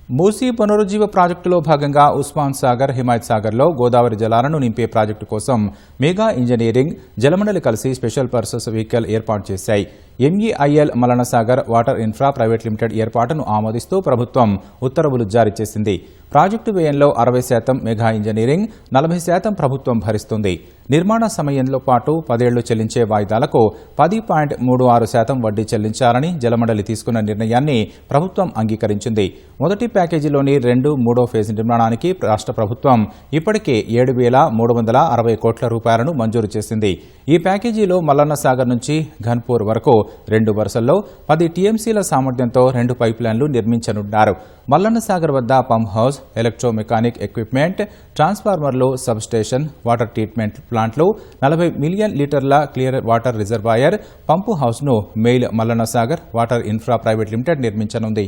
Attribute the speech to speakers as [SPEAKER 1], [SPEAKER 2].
[SPEAKER 1] మూసీ పునరుజ్జీవ ప్రాజెక్టులో భాగంగా ఉస్మాన్ సాగర్, హిమాయత్ సాగర్లో గోదావరి జలాలను నింపే ప్రాజెక్టు కోసం మెగా ఇంజనీరింగ్, జలమండలి కలిసి స్పెషల్ పర్పస్ వెహికల్ ఏర్పాటు చేశాయి. MEIL Mallanna Sagar water infra private limited ఏర్పాటును ఆమోదిస్తూ ప్రభుత్వం ఉత్తర్వులు జారీ చేసింది. ప్రాజెక్టు వ్యయంలో 60% మెగా ఇంజనీరింగ్, 40% ప్రభుత్వం భరిస్తుంది. నిర్మాణ సమయంలో పాటు 10 ఏళ్లు చెల్లించే వాయిదాలకు 10.36% వడ్డీ చెల్లించాలని జలమండలి తీసుకున్న నిర్ణయాన్ని ప్రభుత్వం అంగీకరించింది. మొదటి ప్యాకేజీలోని 2, 3వ ఫేజ్ నిర్మాణానికి రాష్ట్ర ప్రభుత్వం ఇప్పటికే 7,360 కోట్ల రూపాయలను మంజూరు చేసింది. ఈ ప్యాకేజీలో మల్లన్న సాగర్ నుంచి ఘన్పూర్ వరకు 2 వరుసల్లో 10 TMCల సామర్థ్యంతో 2 పైప్లైన్లు నిర్మించనున్నారు. మల్లన్న సాగర్ వద్ద పంప్ హౌస్, ఎలక్ట్రోమెకానిక్ ఎక్విప్మెంట్, ట్రాన్స్ఫార్మర్లు, సబ్ స్టేషన్, వాటర్ ట్రీట్మెంట్ ప్లాంట్లు, 40 మిలియన్ లీటర్ల క్లియర్ వాటర్ రిజర్వాయర్, పంపు హౌస్ను MEIL Mallanna Sagar water infra private limited నిర్మించనుంది.